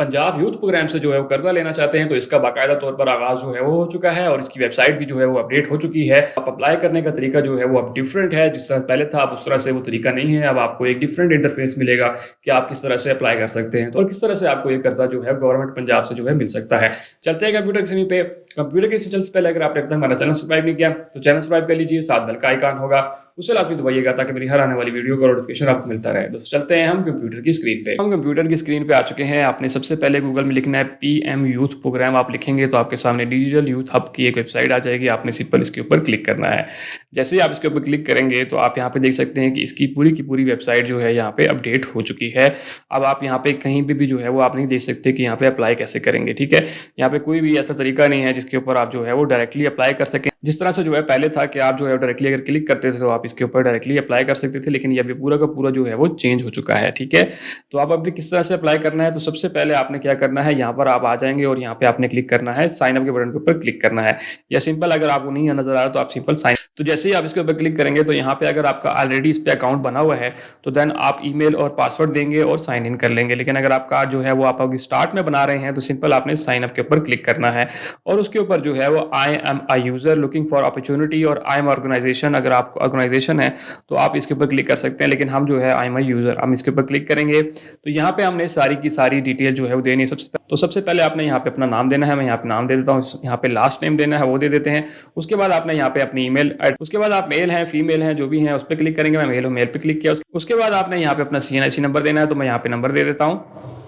Punjab youth programme से जो है वो कर्जा लेना चाहते हैं तो इसका बाकायदा तौर पर आगाज़ जो है वो हो चुका है और इसकी वेबसाइट भी जो है वो अपडेट हो चुकी है। अब अप्लाई करने का तरीका जो है वो अब डिफरेंट है, जिस तरह पहले था अब उस तरह से वो तरीका नहीं है। अब आपको एक डिफरेंट इंटरफेस मिलेगा कि आप किस तरह से अप्लाई कर सकते हैं और किस तरह से आपको ये कर्जा जो है गवर्नमेंट पंजाब से जो है मिल सकता है। चलते हैं कंप्यूटर स्क्रीन पे। कंप्यूटर के चलने से पहले अगर आपने अब तक हमारा चैनल सब्सक्राइब नहीं किया तो चैनल सब्सक्राइब कर लीजिए, साथ बेल का आइकन होगा उसे लाजमी दबाइएगा ताकि मेरी हर आने वाली वीडियो का नोटिफिकेशन आपको मिलता रहे। दोस्तों चलते हैं हम कंप्यूटर की स्क्रीन पे। हम कंप्यूटर की स्क्रीन पे आ चुके हैं। आपने सबसे पहले गूगल में लिखना है पीएम यूथ प्रोग्राम। आप लिखेंगे तो आपके सामने डिजिटल यूथ हब की एक वेबसाइट आ जाएगी। आपने सिंपल इसके ऊपर क्लिक करना है। जैसे ही आप इसके ऊपर क्लिक करेंगे तो आप यहाँ पे देख सकते हैं कि इसकी पूरी की पूरी वेबसाइट जो है यहाँ पे अपडेट हो चुकी है। अब आप यहाँ पे कहीं भी जो है वो आप नहीं देख सकते कि यहाँ पे अप्लाई कैसे करेंगे। ठीक है, यहाँ पे कोई भी ऐसा तरीका नहीं है जिसके ऊपर आप जो है वो डायरेक्टली अप्लाई कर सकें। जिस तरह से जो है पहले था कि आप जो है डायरेक्टली अगर क्लिक करते थे तो आप इसके ऊपर डायरेक्टली अप्लाई कर सकते थे, लेकिन ये अभी पूरा का पूरा जो है वो चेंज हो चुका है। ठीक है, तो आप अभी किस तरह से अप्लाई करना है, तो सबसे पहले आपने क्या करना है, यहाँ पर आप आ जाएंगे और यहाँ पे आपने क्लिक करना है साइन अप के बटन के ऊपर क्लिक करना है। या सिंपल अगर आपको नहीं नजर आ रहा तो आप सिंपल साइन, तो जैसे ही आप इसके ऊपर क्लिक करेंगे तो यहाँ पे अगर आपका ऑलरेडी इस पे अकाउंट बना हुआ है तो देन आप ईमेल और पासवर्ड देंगे और साइन इन कर लेंगे। लेकिन अगर आपका जो है वो आप अभी स्टार्ट में बना रहे हैं तो सिंपल आपने साइन अप के ऊपर क्लिक करना है और उसके ऊपर जो है वो I am a user looking for opportunity और आई एम ऑर्गेनाइजेशन, अगर आप ऑर्गेनाइजेशन है तो आप इसके ऊपर क्लिक कर सकते हैं। लेकिन हम जो है आई एम अ यूजर, हम इसके ऊपर क्लिक करेंगे तो यहाँ पे हमने सारी की सारी डिटेल जो है वो देनी है। सबसे पहले आपने यहाँ पे अपना नाम देना है, मैं यहाँ पे नाम दे देता हूँ। यहाँ पे लास्ट नेम देना है वो दे देते हैं। उसके बाद आपने यहाँ पे अपनी ईमेल, उसके बाद आप मेल हैं फीमेल हैं जो भी हैं उस पर क्लिक करेंगे। मैं मेल हूँ, मेल पे क्लिक किया। उसके बाद आपने यहाँ पे अपना CNIC नंबर देना है तो मैं यहाँ पे नंबर दे देता हूँ।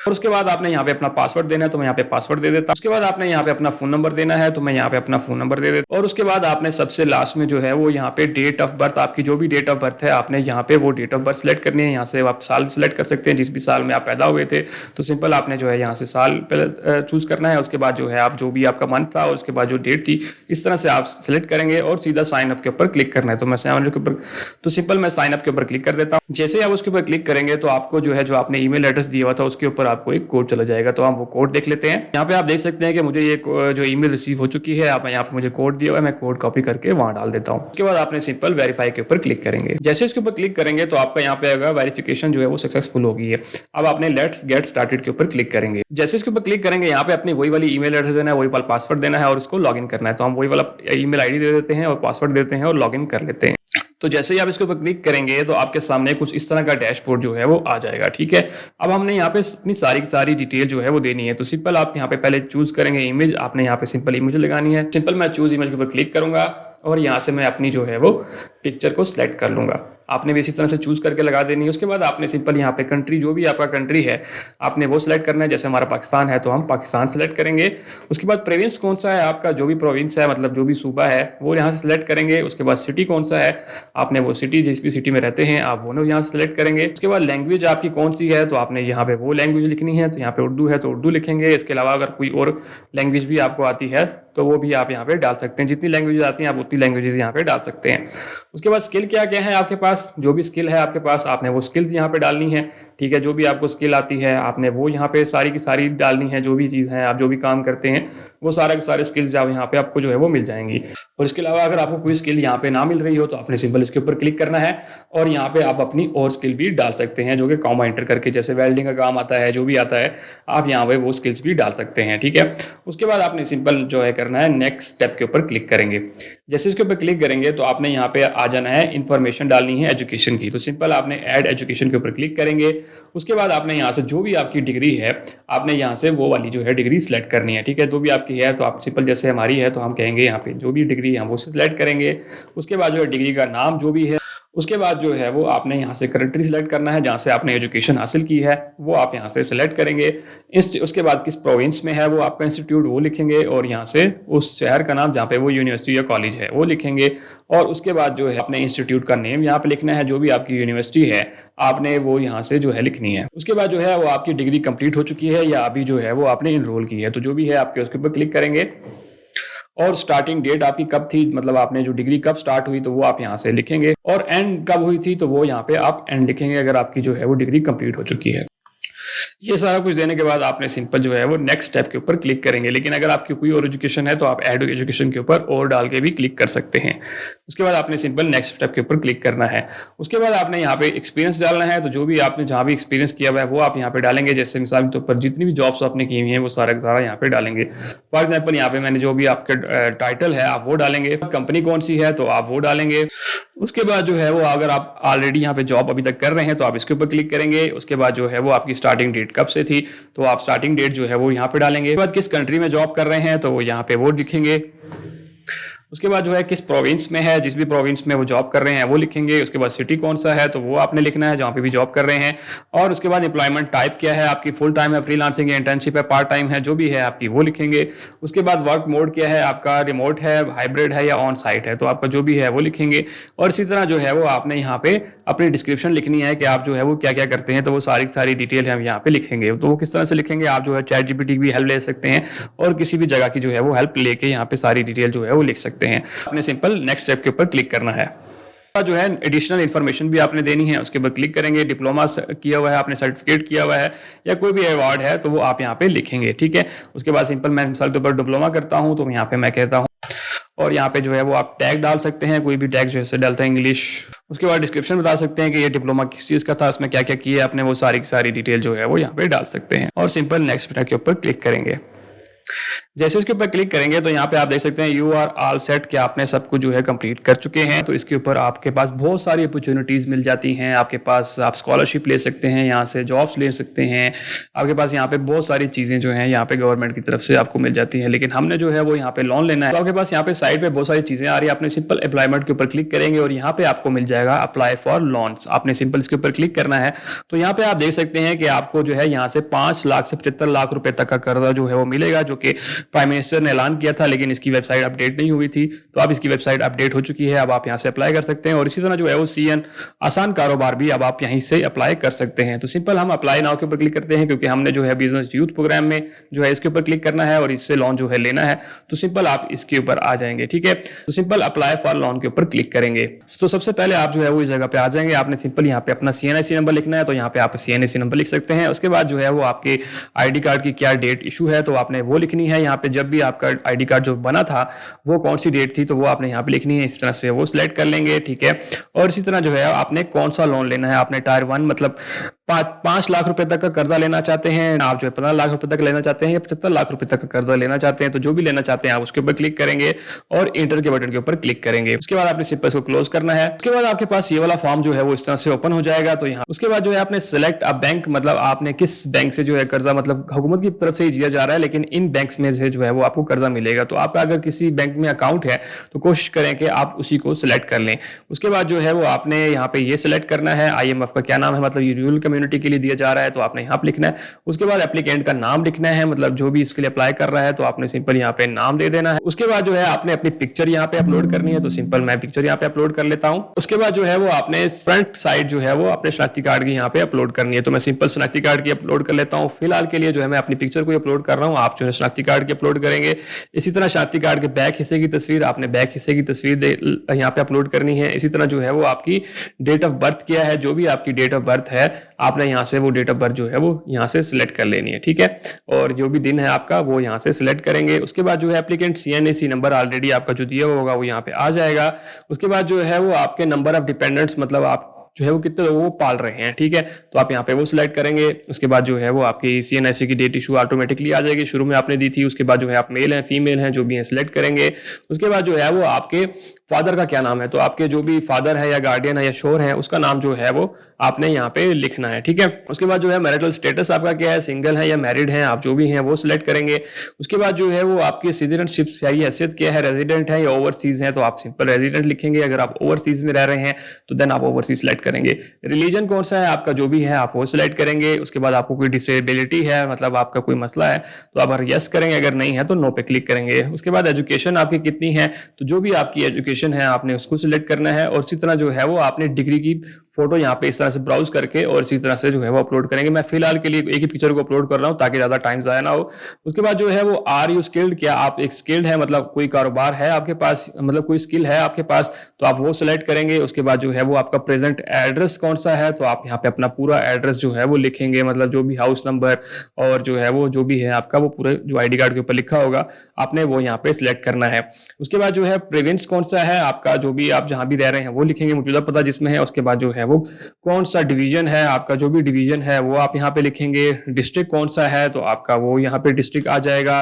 और उसके बाद आपने यहाँ पे अपना पासवर्ड देना है तो मैं यहाँ पे पासवर्ड दे देता हूँ। उसके बाद आपने यहाँ पे अपना फोन नंबर देना है तो मैं यहाँ पे अपना फोन नंबर दे देता हूँ। और उसके बाद आपने सबसे लास्ट में जो है वो यहाँ पे डेट ऑफ बर्थ, आपकी जो भी डेट ऑफ बर्थ है आपने यहाँ पे वो डेट ऑफ बर्थ सेलेक्ट करनी है। यहाँ से आप साल सेलेक्ट कर सकते हैं, जिस भी साल में आप पैदा हुए थे तो सिंपल आपने जो है यहाँ से साल पहले चूज करना है। उसके बाद जो है आप जो भी आपका मंथ था और उसके बाद जो डेट थी इस तरह से आप सेलेक्ट करेंगे और सीधा साइन अप के ऊपर क्लिक करना है। तो मैं साइन अप के ऊपर, तो सिंपल मैं साइन अप के ऊपर क्लिक कर देता हूँ। जैसे आप उसके ऊपर क्लिक करेंगे तो आपको जो है जो आपने ईमेल एड्रेस दिया हुआ था उसके ऊपर आपको एक कोड चला जाएगा। तो हम वो कोड देख लेते हैं। यहाँ पे आप देख सकते हैं कि मुझे ये जो ईमेल रिसीव हो चुकी है, आप यहाँ पे मुझे कोड दिया हुआ है, मैं कोड कॉपी करके वहां डाल देता हूँ। उसके बाद आपने सिंपल वेरीफाई के ऊपर क्लिक करेंगे। जैसे इसके ऊपर क्लिक करेंगे तो आपका यहाँ पे आएगा वेरिफिकेशन जो है वो सक्सेसफुल हो गई है। अब आपने लेट्स गेट स्टार्टेड के ऊपर क्लिक करेंगे। जैसे इसके ऊपर क्लिक करेंगे यहाँ पे अपनी वही वाली ईमेल एड्रेस देना है, वही वाला पासवर्ड देना है और उसको लॉग इन करना है। तो हम वही वाला ईमेल आईडी दे देते हैं और पासवर्ड देते हैं और लॉग इन कर लेते हैं। तो जैसे ही आप इसके ऊपर क्लिक करेंगे तो आपके सामने कुछ इस तरह का डैशबोर्ड जो है वो आ जाएगा। ठीक है, अब हमने यहाँ पे अपनी सारी की सारी डिटेल जो है वो देनी है। तो सिंपल आप यहाँ पे पहले चूज करेंगे इमेज, आपने यहाँ पे सिंपल इमेज लगानी है। सिंपल मैं चूज इमेज के ऊपर क्लिक करूंगा और यहाँ से मैं अपनी जो है वो पिक्चर को सिलेक्ट कर लूंगा। आपने भी इसी तरह से चूज करके लगा देनी है। उसके बाद आपने सिंपल यहाँ पे कंट्री, जो भी आपका कंट्री है आपने वो सिलेक्ट करना है। जैसे हमारा पाकिस्तान है तो हम पाकिस्तान सेलेक्ट करेंगे। उसके बाद प्रोविंस कौन सा है आपका, जो भी प्रोविंस है मतलब जो भी सूबा है वो यहाँ से सिलेक्ट करेंगे। उसके बाद सिटी कौन सा है, आपने वो सिटी जिस भी सिटी में रहते हैं आप वो यहाँ से सिलेक्ट करेंगे। उसके बाद लैंग्वेज आपकी कौन सी है तो आपने यहाँ पे वो लैंग्वेज लिखनी है। तो यहाँ पे उर्दू है तो उर्दू लिखेंगे। इसके अलावा अगर कोई और लैंग्वेज भी आपको आती है तो वो भी आप यहाँ पे डाल सकते हैं। जितनी लैंग्वेज आती हैं आप उतनी लैंग्वेजेस यहाँ पे डाल सकते हैं। उसके बाद स्किल क्या क्या है आपके पास, जो भी स्किल है आपके पास आपने वो स्किल्स यहाँ पे डालनी है। ठीक है, जो भी आपको स्किल आती है आपने वो यहाँ पे सारी की सारी डालनी है। जो भी चीज़ है आप जो भी काम करते हैं वो सारे के सारे स्किल्स यहाँ पे आपको जो है वो मिल जाएंगी। और इसके अलावा अगर आपको कोई स्किल यहाँ पे ना मिल रही हो तो आपने सिंपल इसके ऊपर क्लिक करना है और यहाँ पे आप अपनी और स्किल भी डाल सकते हैं जो कि कॉमा एंटर करके, जैसे वेल्डिंग का काम आता है जो भी आता है आप यहाँ पे वो स्किल्स भी डाल सकते हैं। ठीक है, उसके बाद आपने सिंपल जो है करना है नेक्स्ट स्टेप के ऊपर क्लिक करेंगे। जैसे इसके ऊपर क्लिक करेंगे तो आपने यहाँ पे आ जाना है इन्फॉर्मेशन डालनी है एजुकेशन की। तो सिंपल आपने ऐड एजुकेशन के ऊपर क्लिक करेंगे। उसके बाद आपने यहाँ से जो भी आपकी डिग्री है आपने यहाँ से वो वाली जो है डिग्री सेलेक्ट करनी है। ठीक है, जो भी आपकी है तो आप सिंपल जैसे हमारी है तो हम कहेंगे यहाँ पे जो भी डिग्री हम वो सेलेक्ट करेंगे। उसके बाद जो है डिग्री का नाम जो भी है, उसके बाद जो है वो आपने यहाँ से कंट्री सेलेक्ट करना है जहाँ से आपने एजुकेशन हासिल की है वो आप यहाँ से सेलेक्ट करेंगे। उसके बाद किस प्रोविंस में है वो आपका इंस्टीट्यूट वो लिखेंगे और यहाँ से उस शहर का नाम जहाँ पे वो यूनिवर्सिटी या कॉलेज है वो लिखेंगे। और उसके बाद जो है अपने इंस्टीट्यूट का नेम यहाँ पे लिखना है, जो भी आपकी यूनिवर्सिटी है आपने वो यहाँ से जो है लिखनी है। उसके बाद जो है वो आपकी डिग्री कंप्लीट हो चुकी है या अभी जो है वो आपने इनरोल की है तो जो भी है आपके उसके ऊपर क्लिक करेंगे। और स्टार्टिंग डेट आपकी कब थी, मतलब आपने जो डिग्री कब स्टार्ट हुई तो वो आप यहाँ से लिखेंगे। और एंड कब हुई थी तो वो यहाँ पे आप एंड लिखेंगे अगर आपकी जो है वो डिग्री कंप्लीट हो चुकी है। ये सारा कुछ देने के बाद आपने सिंपल जो है वो नेक्स्ट स्टेप के ऊपर क्लिक करेंगे। लेकिन अगर आपकी कोई और एजुकेशन है तो आप ऐड एजुकेशन के ऊपर और डाल के भी क्लिक कर सकते हैं। उसके बाद आपने सिंपल नेक्स्ट स्टेप के ऊपर क्लिक करना है। उसके बाद आपने यहाँ पे एक्सपीरियंस डालना है, तो जो भी आपने जहाँ भी एक्सपीरियंस किया हुआ है वो आप यहाँ पे डालेंगे। जैसे मिसाल के तौर पर जितनी भी जॉब्स आपने की हुई हैं वो सारा सारा यहाँ पे डालेंगे। फॉर एग्जाम्पल यहाँ पे मैंने जो भी आपका टाइटल है आप वो डालेंगे, कंपनी कौन सी है तो आप वो डालेंगे। उसके बाद जो है वो अगर आप ऑलरेडी यहाँ पे जॉब अभी तक कर रहे हैं तो आप इसके ऊपर क्लिक करेंगे। उसके बाद जो है वो आपकी स्टार्टिंग डेट कब से थी तो आप स्टार्टिंग डेट जो है वो यहाँ पे डालेंगे। उसके बाद किस कंट्री में जॉब कर रहे हैं तो वो यहाँ पे वो लिखेंगे। उसके बाद जो है किस प्रोविंस में है, जिस भी प्रोविंस में वो जॉब कर रहे हैं वो लिखेंगे। उसके बाद सिटी कौन सा है तो वो आपने लिखना है जहाँ पे भी जॉब कर रहे हैं। और उसके बाद एम्प्लॉयमेंट टाइप क्या है, आपकी फुल टाइम है, फ्रीलांसिंग है, इंटर्नशिप है, पार्ट टाइम है, जो भी है आपकी वो लिखेंगे। उसके बाद वर्क मोड क्या है आपका, रिमोट है, हाइब्रिड है या ऑन साइट है, तो आपका जो भी है वो लिखेंगे। और इसी तरह जो है वो आपने यहाँ पे अपनी डिस्क्रिप्शन लिखनी है कि आप जो है वो क्या क्या करते हैं, तो वो सारी सारी डिटेल हम यहाँ पे लिखेंगे। तो वो किस तरह से लिखेंगे, आप जो है चैट जीपीटी की भी हेल्प ले सकते हैं और किसी भी जगह की जो है वो हेल्प लेके यहाँ पे सारी डिटेल जो है वो लिख सकते हैं। आपने सिंपल नेक्स्ट स्टेप के ऊपर क्लिक करना है। जो है एडिशनल इन्फॉर्मेशन भी आपने देनी है, उसके ऊपर क्लिक करेंगे। डिप्लोमा किया हुआ है आपने, सर्टिफिकेट किया हुआ है या कोई भी अवार्ड है तो वो आप यहाँ पे लिखेंगे, ठीक है। उसके बाद सिंपल मैं मिसाल के ऊपर डिप्लोमा करता हूँ तो यहाँ पे मैं कहता हूँ, और यहाँ पे जो है वो आप टैग डाल सकते हैं, कोई भी टैग जैसे डालते हैं इंग्लिश। उसके बाद डिस्क्रिप्शन बता सकते हैं कि ये डिप्लोमा किस चीज़ का था, उसमें क्या क्या किया आपने, वो सारी की सारी डिटेल जो है वो यहाँ पे डाल सकते हैं। और सिंपल नेक्स्ट बटन के ऊपर क्लिक करेंगे। जैसे इसके ऊपर क्लिक करेंगे तो यहाँ पे आप देख सकते हैं यू आर ऑल सेट, कि आपने सब कुछ जो है कंप्लीट कर चुके हैं। तो इसके ऊपर आपके पास बहुत सारी अपॉर्चुनिटीज़ मिल जाती हैं। आपके पास आप स्कॉलरशिप ले सकते हैं, यहाँ से जॉब्स ले सकते हैं। आपके पास यहाँ पे बहुत सारी चीज़ें जो हैं यहाँ पे गवर्नमेंट की तरफ से आपको मिल जाती हैं। लेकिन हमने जो है वो यहाँ पे लोन लेना है, तो आपके पास यहाँ पे साइड पे बहुत सारी चीज़ें आ रही है। आपने सिंपल एम्प्लॉयमेंट के ऊपर क्लिक करेंगे और यहाँ पे आपको मिल जाएगा अप्लाई फॉर लोन्स। आपने सिंपल इसके ऊपर क्लिक करना है। तो यहाँ पे आप देख सकते हैं कि आपको जो है यहाँ से 5 लाख से 75 लाख रुपए तक का कर्जा जो है वो मिलेगा, जो कि प्राइम मिनिस्टर ने ऐलान किया था, लेकिन इसकी वेबसाइट अपडेट नहीं हुई थी। तो अब इसकी वेबसाइट अपडेट हो चुकी है, अब आप यहाँ से अप्लाई कर सकते हैं। और इसी तरह जो है वो सीएन आसान कारोबार भी अब आप यहीं से अप्लाई कर सकते हैं। तो सिंपल हम अप्लाई नाउ के ऊपर क्लिक करते हैं, क्योंकि हमने जो है बिजनेस यूथ प्रोग्राम में जो है इसके ऊपर क्लिक करना है और इससे लोन जो है लेना है। तो सिंपल आप इसके ऊपर आ जाएंगे, ठीक है। तो सिंपल अप्लाई फॉर लोन के ऊपर क्लिक करेंगे। तो सबसे पहले आप जो है वो इस जगह पे आ जाएंगे। आपने सिंपल यहाँ पे अपना सीएनआईसी नंबर लिखना है, तो यहाँ पे आप सीएनआईसी नंबर लिख सकते हैं। उसके बाद जो है वो आपके आईडी कार्ड की क्या डेट इशू है तो आपने वो लिखनी है। यहाँ पे जब भी आपका आईडी कार्ड जो बना था वो कौन सी डेट थी तो वो आपने यहाँ पे लिखनी है। इस तरह से वो सिलेक्ट कर लेंगे, ठीक है। और इसी तरह जो है आपने कौन सा लोन लेना है, आपने टायर 1 मतलब 5 लाख रुपए तक का कर्जा लेना चाहते हैं, आप जो है 15 लाख रुपए तक लेना चाहते हैं या 75 लाख रुपए तक का कर्जा लेना चाहते हैं, तो जो भी लेना चाहते हैं आप उसके ऊपर क्लिक करेंगे और इंटर के बटन के ऊपर क्लिक करेंगे। उसके बाद आपने सिंपल इसको क्लोज करना है। उसके बाद आपके पास ये वाला फॉर्म जो है वो इस तरह से ओपन हो जाएगा। तो यहाँ उसके बाद जो है आपने सेलेक्ट अ बैंक, मतलब आपने किस बैंक से जो है कर्जा, मतलब हुकूमत की तरफ से ही दिया जा रहा है, लेकिन इन बैंक्स में से जो है वो आपको कर्जा मिलेगा। तो आपका अगर किसी बैंक में अकाउंट है तो कोशिश करें कि आप उसी को सिलेक्ट कर लें। उसके बाद जो है वो आपने यहाँ पे ये सिलेक्ट करना है, आईएमएफ का क्या नाम है, मतलब ये रूरल कम्युनिटी के लिए दिया जा रहा है, तो आपने यहाँ पे लिखना है। उसके बाद एप्लीकेंट का नाम लिखना है, मतलब जो भी इसके लिए अप्लाई कर रहा है तो आपने सिंपल यहाँ पे नाम दे देना है। उसके बाद जो है आपने अपनी पिक्चर यहाँ पे अपलोड करनी है, तो सिंपल मैं पिक्चर यहाँ पे अपलोड कर लेता हूँ। उसके बाद जो है वो आपने फ्रंट साइड जो है वो अपने शनाख्ती कार्ड की यहाँ पे अपलोड करनी है, तो मैं सिंपल शनाख्ती कार्ड की अपलोड कर लेता हूँ। फिलहाल के लिए जो है मैं अपनी पिक्चर को अपलोड कर रहा हूँ, आप जो है शनाख्ती कार्ड की अपलोड करेंगे। इसी तरह शनाख्ती कार्ड के बैक हिस्से की तस्वीर, आपने बैक हिस्से की तस्वीर यहाँ पे अपलोड करनी है। इसी तरह जो है वो आपकी डेट ऑफ बर्थ क्या है, जो भी आपकी डेट ऑफ बर्थ है आपने यहाँ से वो डेट ऑफ बर्थ जो है वो यहाँ से सिलेक्ट कर लेनी है, ठीक है। और जो भी दिन है आपका वो यहाँ से सिलेक्ट करेंगे। उसके बाद जो है एप्लीकेंट सीएनएसी नंबर ऑलरेडी आपका जो दिया हुआ होगा वो यहाँ पे आ जाएगा। उसके बाद जो है वो आपके नंबर ऑफ डिपेंडेंट्स, मतलब आप जो है वो कितने लोगों को पाल रहे हैं, ठीक है, तो आप यहाँ पे वो सिलेक्ट करेंगे। उसके बाद जो है वो आपकी सीएनआईसी की डेट इशू ऑटोमेटिकली आ जाएगी, शुरू में आपने दी थी। उसके बाद जो है आप मेल हैं फीमेल हैं जो भी हैं सिलेक्ट करेंगे। उसके बाद जो है वो आपके फादर का क्या नाम है, तो आपके जो भी फादर है या गार्डियन है या शोर है उसका नाम जो है वो आपने यहाँ पे लिखना है, ठीक है। उसके बाद जो है मैरिटल स्टेटस आपका क्या है, सिंगल है या मैरिड है, आप जो भी हैं वो सिलेक्ट करेंगे। उसके बाद जो है वो आपकी सिटीजनशिप यानी हैसियत क्या है, रेजिडेंट है या ओवरसीज है, तो आप सिंपल रेजिडेंट लिखेंगे। अगर आप ओवरसीज में रह रहे हैं तो देन आप ओवरसीज सिलेक्ट करेंगे। रिलीजन कौन सा है आपका, जो भी है आप वो सिलेक्ट करेंगे। उसके बाद आपको कोई डिसेबिलिटी है, मतलब आपका कोई मसला है तो आप यस करेंगे, अगर नहीं है तो नो पे क्लिक करेंगे। उसके बाद एजुकेशन आपकी कितनी है, तो जो भी आपकी एजुकेशन है आपने उसको सिलेक्ट करना है। और इसी तरह जो है वो आपने डिग्री की फोटो यहाँ पे इस तरह से ब्राउज करके और इसी तरह से जो है वो अपलोड करेंगे। मैं फिलहाल के लिए एक ही पिक्चर को अपलोड कर रहा हूँ ताकि ज़्यादा टाइम ज़ाया ना हो। उसके बाद जो है वो आर यू स्किल्ड, क्या आप एक स्किल्ड है, मतलब कोई कारोबार है आपके पास, मतलब कोई स्किल है आपके पास, तो आप वो सिलेक्ट करेंगे। उसके बाद जो है वो आपका प्रेजेंट एड्रेस कौन सा है, तो आप यहाँ पे अपना पूरा एड्रेस जो है वो लिखेंगे, मतलब जो भी हाउस नंबर और जो है वो जो भी है आपका वो पूरे जो आईडी कार्ड के ऊपर लिखा होगा आपने वो यहाँ पे सिलेक्ट करना है। उसके बाद जो है प्रोविंस कौन सा है आपका, जो भी आप जहाँ भी रह रहे हैं वो लिखेंगे, मौजूदा पता जिसमें है। उसके बाद जो है वो कौन सा डिवीजन है आपका, जो भी डिवीजन है वो आप यहाँ पे लिखेंगे। डिस्ट्रिक्ट कौन सा है तो आपका वो यहाँ पे डिस्ट्रिक्ट आ जाएगा,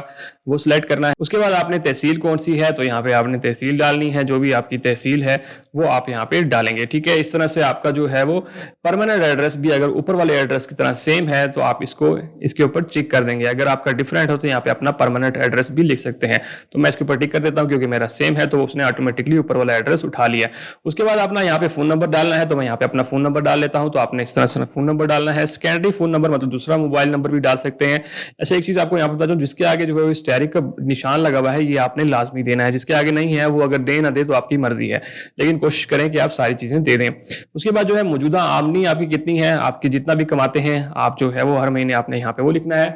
वो सिलेक्ट करना है। उसके बाद आपने तहसील कौन सी है तो यहाँ पे आपने तहसील डालनी है, जो भी आपकी तहसील है वो आप यहाँ पे डालेंगे। ठीक है, इस तरह से आपका जो है वो परमानेंट एड्रेस भी अगर ऊपर वाले एड्रेस की तरह सेम है तो आप इसको इसके ऊपर टिक कर देंगे। अगर आपका डिफरेंट हो तो यहाँ पे अपना परमानेंट एड्रेस भी लिख सकते हैं। तो मैं इसके ऊपर टिक कर देता हूँ क्योंकि मेरा सेम है, तो उसने ऑटोमेटिकली ऊपर वाला एड्रेस उठा लिया। उसके बाद अपना यहाँ पे फोन नंबर डालना है, तो मैं यहाँ पे अपना फोन नंबर डाल लेता हूँ। तो आपने इस तरह से फोन नंबर डालना है। सेकेंडरी फोन नंबर मतलब दूसरा मोबाइल नंबर भी डाल सकते हैं। ऐसे एक चीज आपको यहाँ पे बता दूं, जिसके आगे जो है स्टेरिक का निशान लगा हुआ है ये आपने लाजमी देना है। जिसके आगे नहीं है वो अगर दे ना दे तो आपकी मर्जी है, लेकिन कोशिश करें कि आप सारी चीजें दे दें। उसके बाद जो है मौजूदा आमदनी आपकी कितनी है, आपकी जितना भी कमाते हैं आप जो है वो हर महीने आपने यहाँ पे वो लिखना है।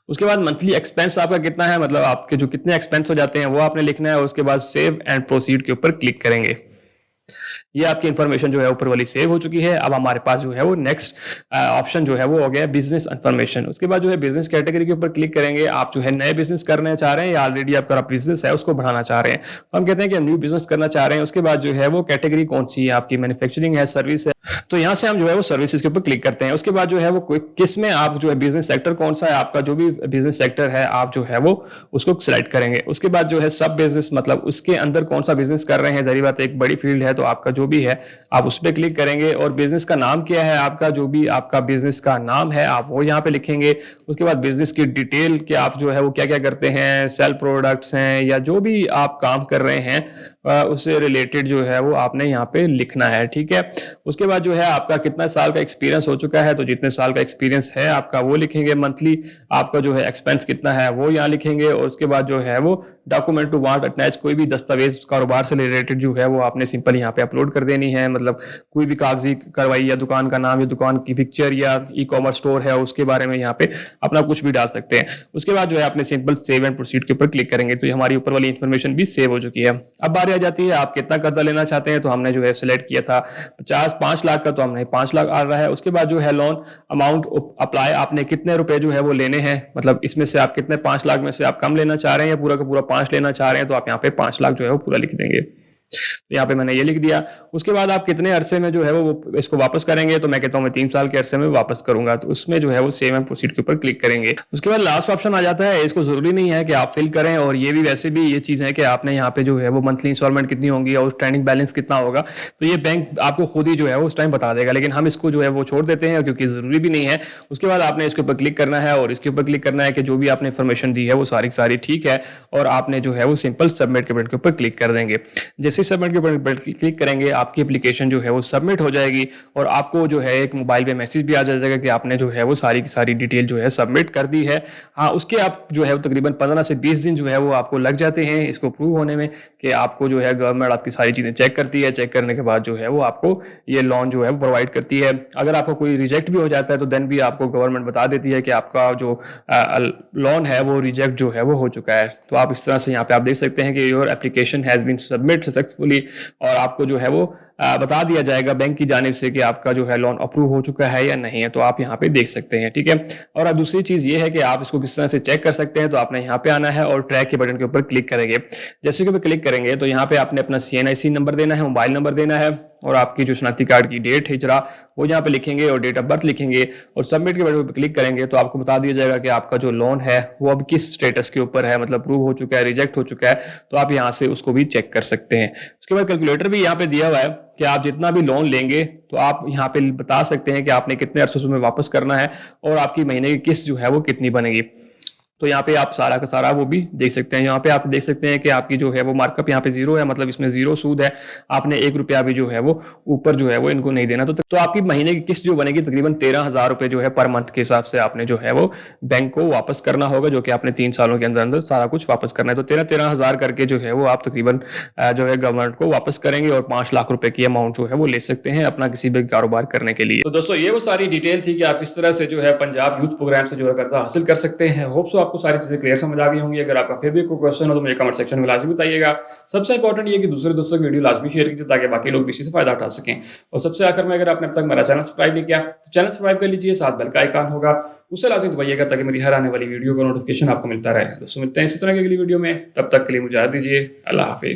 उसके बाद मंथली एक्सपेंस आपका कितना है, मतलब आपके जो कितने एक्सपेंस हो जाते हैं वो आपने लिखना है। उसके बाद सेव एंड प्रोसीड के ऊपर क्लिक करेंगे। ये आपकी इन्फॉर्मेशन जो है ऊपर वाली सेव हो चुकी है। अब हमारे पास जो है वो नेक्स्ट ऑप्शन जो है वो हो गया बिजनेस इन्फॉर्मेशन। उसके बाद जो है बिजनेस कैटेगरी के ऊपर क्लिक करेंगे। आप जो है नए बिजनेस करना चाह रहे हैं या ऑलरेडी आपका बिजनेस है उसको बढ़ाना चाह रहे हैं, तो हम कहते हैं कि न्यू बिजनेस करना चाह रहे हैं। उसके बाद जो है वो कैटेगरी कौन सी है आपकी, मैन्युफैक्चरिंग है, सर्विस है, तो यहाँ से हम जो है वो सर्विसेज के ऊपर क्लिक करते हैं। उसके बाद जो है वो किस में आप जो है बिजनेस सेक्टर कौन सा है आपका, जो भी बिजनेस सेक्टर है आप जो है वो उसको सिलेक्ट करेंगे। उसके बाद जो है सब बिजनेस, मतलब उसके अंदर कौन सा बिजनेस कर रहे हैं, जारी बात है एक बड़ी फील्ड है तो आपका जो भी है आप उस पर क्लिक करेंगे। और बिजनेस का नाम क्या है आपका, जो भी आपका बिजनेस का नाम है आप वो यहाँ पे लिखेंगे। उसके बाद बिजनेस की डिटेल कि आप जो है वो क्या क्या करते हैं, सेल प्रोडक्ट्स हैं या जो भी आप काम कर रहे हैं उससे रिलेटेड जो है वो आपने यहाँ पे लिखना है। ठीक है, उसके बाद जो है आपका कितना साल का एक्सपीरियंस हो चुका है, तो जितने साल का एक्सपीरियंस है आपका वो लिखेंगे। मंथली आपका जो है एक्सपेंस कितना है वो यहाँ लिखेंगे। और उसके बाद जो है वो डॉक्यूमेंट टू वांट अटैच, कोई भी दस्तावेज कारोबार से रिलेटेड जो है वो आपने सिंपल यहाँ पे अपलोड कर देनी है। मतलब कोई भी कागजी कार्रवाई या दुकान का नाम या दुकान की पिक्चर या ई कॉमर्स स्टोर है उसके बारे में यहाँ पे अपना कुछ भी डाल सकते हैं। उसके बाद जो है आपने सिंपल सेव एंड प्रोसीड के ऊपर क्लिक करेंगे तो हमारी ऊपर वाली इन्फॉर्मेशन भी सेव हो चुकी है। अब बारी आ जाती है आप कितना कर्जा लेना चाहते हैं, तो हमने जो है सिलेक्ट किया था 5 लाख का, तो हमने 5 लाख आ रहा है। उसके बाद जो है लोन अमाउंट अप्लाई, आपने कितने रुपए जो है वो लेने हैं, मतलब इसमें से आप कितने 5 लाख में से आप कम लेना चाह रहे हैं या पूरा का पूरा 5 लेना चाह रहे हैं, तो आप यहाँ पे 5 लाख जो है वो पूरा लिख देंगे। तो यहाँ पे मैंने ये लिख दिया। उसके बाद आप कितने अरसे में जो है वो इसको वापस करेंगे, तो मैं कहता हूँ मैं 3 साल के अरसे में वापस करूंगा, तो उसमें जो है वो सेव एंड प्रोसीड के ऊपर क्लिक करेंगे। उसके बाद लास्ट ऑप्शन आ जाता है। इसको जरूरी नहीं है कि आप फिल करें, और ये भी वैसे भी ये चीज है कि आपने यहाँ पे जो है वो मंथली इंस्टॉलमेंट कितनी होंगी और स्टैंडिंग बैलेंस कितना होगा, तो ये बैंक आपको खुद ही जो है उस टाइम बता देगा, लेकिन हम इसको जो है वो छोड़ देते हैं क्योंकि जरूरी भी नहीं है। उसके बाद आपने इसके ऊपर क्लिक करना है और इसके ऊपर क्लिक करना है कि जो भी आपने इन्फॉर्मेशन दी है वो सारी ठीक है, और आपने जो है वो सिंपल सबमिट के बटन के ऊपर क्लिक कर देंगे। जैसे सबमिट के बटन क्लिक करेंगे आपकी एप्लीकेशन जो है वो सबमिट हो जाएगी और आपको जो है एक मोबाइल पे मैसेज भी आ जाएगा कि आपने जो है वो सारी की सारी डिटेल जो है सबमिट कर दी है। हाँ, उसके आप जो है वो तकरीबन 15 से 20 दिन जो है वो आपको लग जाते हैं इसको प्रूव होने में, कि आपको जो है गवर्नमेंट आपकी सारी चीज़ें चेक करती है। चेक करने के बाद जो है वो आपको ये लोन जो है वो प्रोवाइड करती है। अगर आपको कोई रिजेक्ट भी हो जाता है तो देन भी आपको गवर्नमेंट बता देती है कि आपका जो लोन है वो रिजेक्ट जो है वो हो चुका है। तो आप इस तरह से यहाँ पे आप देख सकते हैं कि your application has been submit successfully, और आपको जो है वो बता दिया जाएगा बैंक की जानिब से कि आपका जो है लोन अप्रूव हो चुका है या नहीं है। तो आप यहाँ पे देख सकते हैं। ठीक है, और अब दूसरी चीज़ ये है कि आप इसको किस तरह से चेक कर सकते हैं। तो आपने यहाँ पे आना है और ट्रैक के बटन के ऊपर क्लिक करेंगे। जैसे कि क्लिक करेंगे तो यहाँ पे आपने अपना CNIC नंबर देना है, मोबाइल नंबर देना है, और आपकी जो शनाख्ती कार्ड की डेट हिजरा वो यहाँ पे लिखेंगे और डेट ऑफ बर्थ लिखेंगे और सबमिट के बटन पर क्लिक करेंगे तो आपको बता दिया जाएगा कि आपका जो लोन है वो अब किस स्टेटस के ऊपर है, मतलब अप्रूव हो चुका है, रिजेक्ट हो चुका है। तो आप यहाँ से उसको भी चेक कर सकते हैं। उसके बाद कैलकुलेटर भी यहाँ पे दिया हुआ है कि आप जितना भी लोन लेंगे तो आप यहाँ पे बता सकते हैं कि आपने कितने अरसे में वापस करना है और आपकी महीने की किस्त जो है वो कितनी बनेगी। तो यहाँ पे आप सारा का सारा वो भी देख सकते हैं। यहाँ पे आप देख सकते हैं कि आपकी जो है वो मार्कअप यहाँ पे जीरो है, मतलब इसमें जीरो सूद है। आपने 1 रुपया भी जो है वो ऊपर जो है वो इनको नहीं देना। तो आपकी महीने की किस्त जो बनेगी तकरीबन 13,000 रुपए जो है पर मंथ के हिसाब से आपने जो है वो बैंक को वापस करना होगा, जो कि आपने 3 सालों के अंदर अंदर सारा कुछ वापस करना है। तो 13,000 करके जो है वो आप तकरीबन जो है गवर्नमेंट को वापस करेंगे और 5 लाख रुपए की अमाउंट जो है वो ले सकते हैं अपना किसी भी कारोबार करने के लिए। तो दोस्तों ये वो सारी डिटेल थी कि आप किस तरह से जो है पंजाब यूथ प्रोग्राम से जो है कर्जा हासिल कर सकते हैं। होप सो आपको सारी चीजें क्लियर समझ आ गई होंगी। अगर आपका फिर भी कोई क्वेश्चन हो तो मुझे कमेंट सेक्शन में लाजमी बताइएगा। सबसे इंपॉर्टेंट ये कि दूसरे दोस्तों की वीडियो लाजमी शेयर कीजिए ताकि बाकी लोग भी इसी से फायदा उठा सकें। और सबसे आखिर में, अगर आपने अब तक मेरा चैनल सब्सक्राइब नहीं किया तो चैनल सब्सक्राइब कर लीजिए, साथ बेल का आइकन होगा उससे लाजमी दबाइएगा ताकि मेरी हर आने वाली वीडियो का नोटिफिकेशन आपको मिलता रहे। दोस्तों मिलते हैं इसी तरह की अगली वीडियो में, तब तक के लिए मुझे इजाज़त दीजिए। अल्लाह हाफिज।